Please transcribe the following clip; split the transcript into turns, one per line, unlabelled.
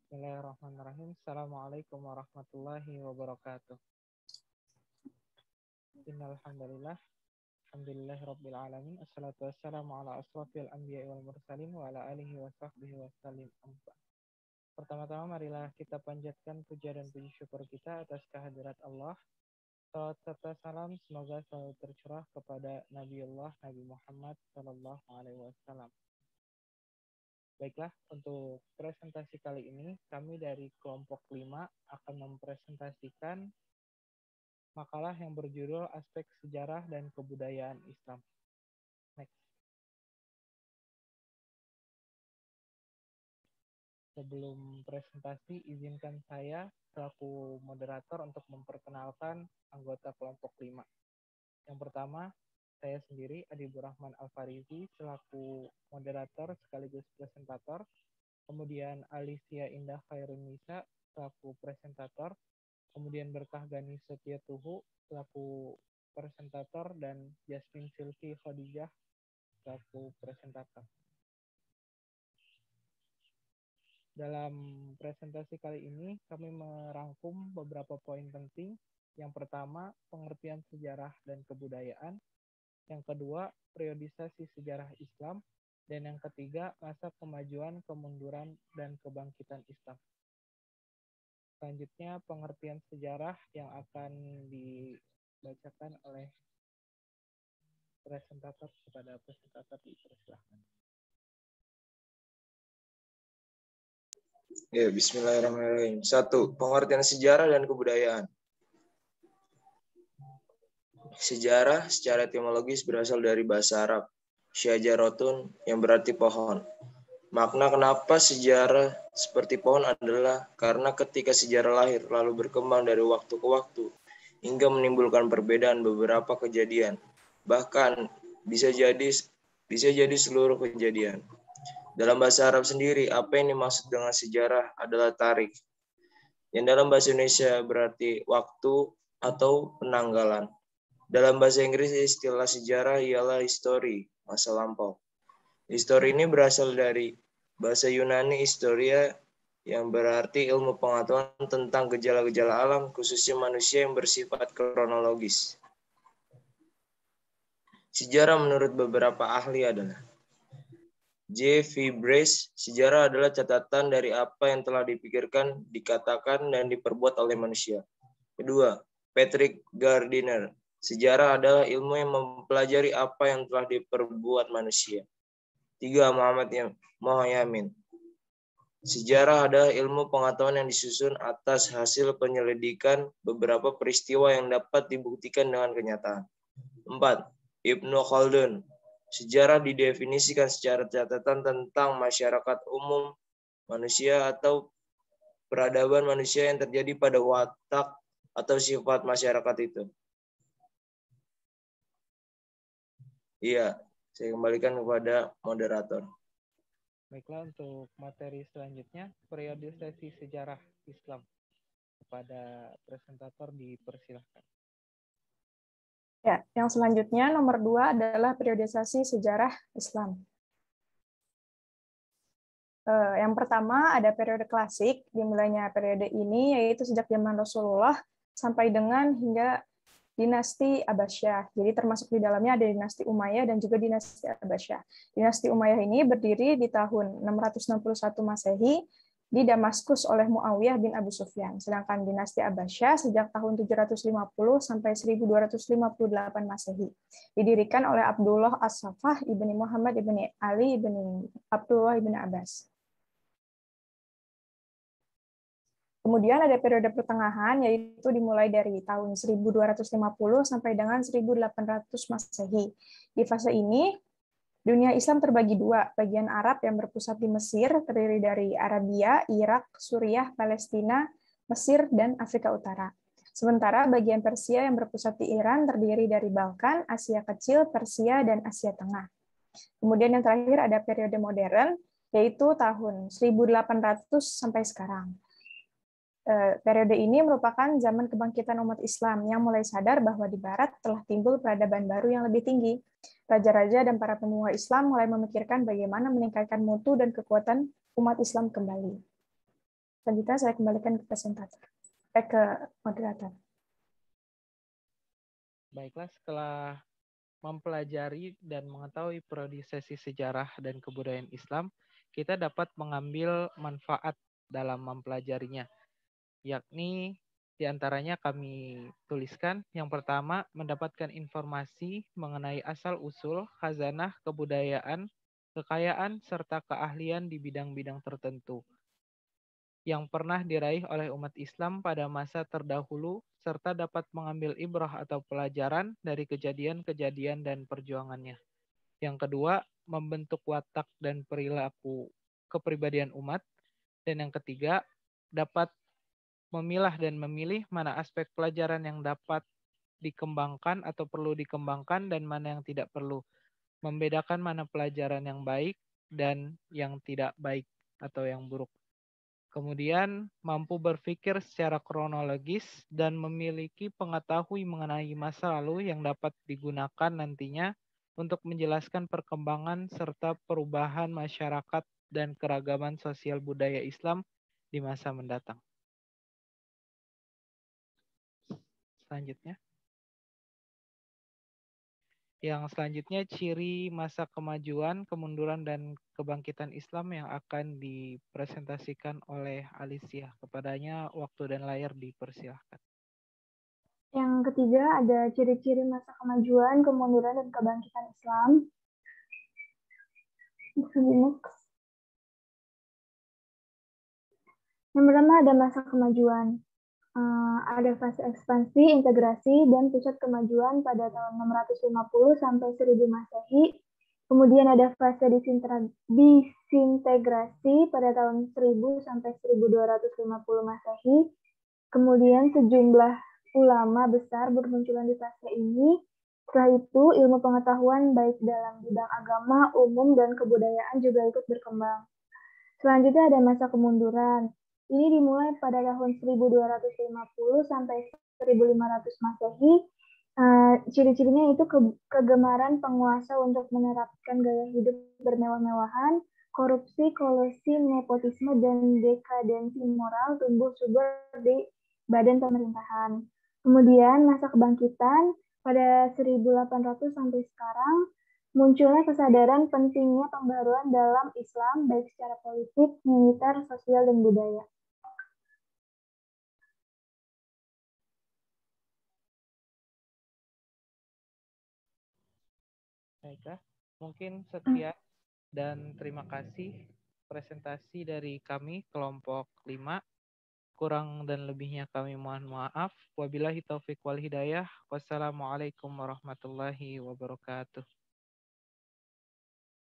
Bismillahirrahmanirrahim. Assalamualaikum warahmatullahi wabarakatuh. Innalhamdulillah. Alhamdulillahirabbil alamin. Assalatu wassalamu ala asrofil anbiya'i wal mursalin wa ala alihi wa sahbihi wasallim. Pertama-tama marilah kita panjatkan puja dan puji syukur kita atas kehadirat Allah. Salawat serta salam semoga selalu tercurah kepada Nabiullah Nabi Muhammad sallallahu alaihi wasallam. Baiklah, untuk presentasi kali ini, kami dari kelompok 5 akan mempresentasikan makalah yang berjudul Aspek Sejarah dan Kebudayaan Islam. Next. Sebelum presentasi, izinkan saya selaku moderator untuk memperkenalkan anggota kelompok 5. Yang pertama, saya sendiri, Adibur Rahman Al-Farizi, selaku moderator sekaligus presentator. Kemudian Alicia Indah Khairunisa, selaku presentator. Kemudian Berkah Gani Setiatuhu, selaku presentator. Dan Jasmine Silvi Khadijah, selaku presentator. Dalam presentasi kali ini, kami merangkum beberapa poin penting. Yang pertama, pengertian sejarah dan kebudayaan. Yang kedua, periodisasi sejarah Islam. Dan yang ketiga, masa kemajuan, kemunduran, dan kebangkitan Islam. Selanjutnya, pengertian sejarah yang akan dibacakan oleh presentator. Kepada presentator dipersilahkan.
Ya, bismillahirrahmanirrahim. 1. Pengertian sejarah dan kebudayaan. Sejarah secara etimologis berasal dari bahasa Arab, syajaratun, yang berarti pohon. Makna kenapa sejarah seperti pohon adalah karena ketika sejarah lahir lalu berkembang dari waktu ke waktu hingga menimbulkan perbedaan beberapa kejadian. Bahkan bisa jadi seluruh kejadian. Dalam bahasa Arab sendiri, apa yang dimaksud dengan sejarah adalah tarikh, yang dalam bahasa Indonesia berarti waktu atau penanggalan. Dalam bahasa Inggris, istilah sejarah ialah history, masa lampau. History ini berasal dari bahasa Yunani historia, yang berarti ilmu pengetahuan tentang gejala-gejala alam, khususnya manusia yang bersifat kronologis. Sejarah menurut beberapa ahli adalah J. V. Brace, sejarah adalah catatan dari apa yang telah dipikirkan, dikatakan, dan diperbuat oleh manusia. Kedua, Patrick Gardiner, sejarah adalah ilmu yang mempelajari apa yang telah diperbuat manusia. 3. Muhammad Mohayamin, sejarah adalah ilmu pengetahuan yang disusun atas hasil penyelidikan beberapa peristiwa yang dapat dibuktikan dengan kenyataan. 4. Ibnu Khaldun, sejarah didefinisikan secara catatan tentang masyarakat umum manusia atau peradaban manusia yang terjadi pada watak atau sifat masyarakat itu. Iya, saya kembalikan kepada moderator.
Baiklah, untuk materi selanjutnya, periodisasi sejarah Islam. Kepada presentator dipersilahkan.
Ya, yang selanjutnya nomor 2 adalah periodisasi sejarah Islam. Yang pertama ada periode klasik, dimulainya periode ini yaitu sejak zaman Rasulullah sampai dengan hingga dinasti Abbasiyah. Jadi termasuk di dalamnya ada dinasti Umayyah dan juga dinasti Abbasiyah. Dinasti Umayyah ini berdiri di tahun 661 Masehi di Damaskus oleh Muawiyah bin Abu Sufyan. Sedangkan dinasti Abbasiyah sejak tahun 750 sampai 1258 Masehi. Didirikan oleh Abdullah As-Saffah ibni Muhammad ibni Ali ibni Abdullah ibni Abbas. Kemudian ada periode pertengahan, yaitu dimulai dari tahun 1250 sampai dengan 1800 Masehi. Di fase ini, dunia Islam terbagi dua, bagian Arab yang berpusat di Mesir, terdiri dari Arabia, Irak, Suriah, Palestina, Mesir, dan Afrika Utara. Sementara bagian Persia yang berpusat di Iran terdiri dari Balkan, Asia Kecil, Persia, dan Asia Tengah. Kemudian yang terakhir ada periode modern, yaitu tahun 1800 sampai sekarang. Periode ini merupakan zaman kebangkitan umat Islam yang mulai sadar bahwa di Barat telah timbul peradaban baru yang lebih tinggi. Raja-raja dan para pemuka Islam mulai memikirkan bagaimana meningkatkan mutu dan kekuatan umat Islam kembali. Selanjutnya saya kembalikan ke presentator, ke moderator.
Baiklah, setelah mempelajari dan mengetahui prodi-sesi sejarah dan kebudayaan Islam, kita dapat mengambil manfaat dalam mempelajarinya, yakni diantaranya kami tuliskan. Yang pertama, mendapatkan informasi mengenai asal-usul, khazanah, kebudayaan, kekayaan, serta keahlian di bidang-bidang tertentu yang pernah diraih oleh umat Islam pada masa terdahulu, serta dapat mengambil ibrah atau pelajaran dari kejadian-kejadian dan perjuangannya. Yang kedua, membentuk watak dan perilaku kepribadian umat. Dan yang ketiga, dapat memilah dan memilih mana aspek pelajaran yang dapat dikembangkan atau perlu dikembangkan dan mana yang tidak perlu. Membedakan mana pelajaran yang baik dan yang tidak baik atau yang buruk. Kemudian mampu berpikir secara kronologis dan memiliki pengetahuan mengenai masa lalu yang dapat digunakan nantinya untuk menjelaskan perkembangan serta perubahan masyarakat dan keragaman sosial budaya Islam di masa mendatang. Selanjutnya. Yang selanjutnya ciri masa kemajuan, kemunduran, dan kebangkitan Islam yang akan dipresentasikan oleh Alicia. Kepadanya waktu dan layar dipersilahkan.
Yang ketiga ada ciri-ciri masa kemajuan, kemunduran, dan kebangkitan Islam. Yang pertama ada masa kemajuan. Ada fase ekspansi, integrasi, dan pusat kemajuan pada tahun 650 sampai 1000 Masehi. Kemudian ada fase disintegrasi pada tahun 1000 sampai 1250 Masehi. Kemudian sejumlah ulama besar bermunculan di fase ini. Setelah itu, ilmu pengetahuan baik dalam bidang agama, umum, dan kebudayaan juga ikut berkembang. Selanjutnya ada masa kemunduran. Ini dimulai pada tahun 1250 sampai 1500 Masehi. Ciri-cirinya itu kegemaran penguasa untuk menerapkan gaya hidup bermewah-mewahan, korupsi, kolusi, nepotisme, dan dekadensi moral tumbuh subur di badan pemerintahan. Kemudian masa kebangkitan pada 1800 sampai sekarang, munculnya kesadaran pentingnya pembaruan dalam Islam, baik secara politik, militer, sosial, dan budaya.
Baiklah, mungkin sekian dan terima kasih presentasi dari kami kelompok 5. Kurang dan lebihnya kami mohon maaf. Wabillahi taufiq wal hidayah. Wassalamualaikum warahmatullahi wabarakatuh.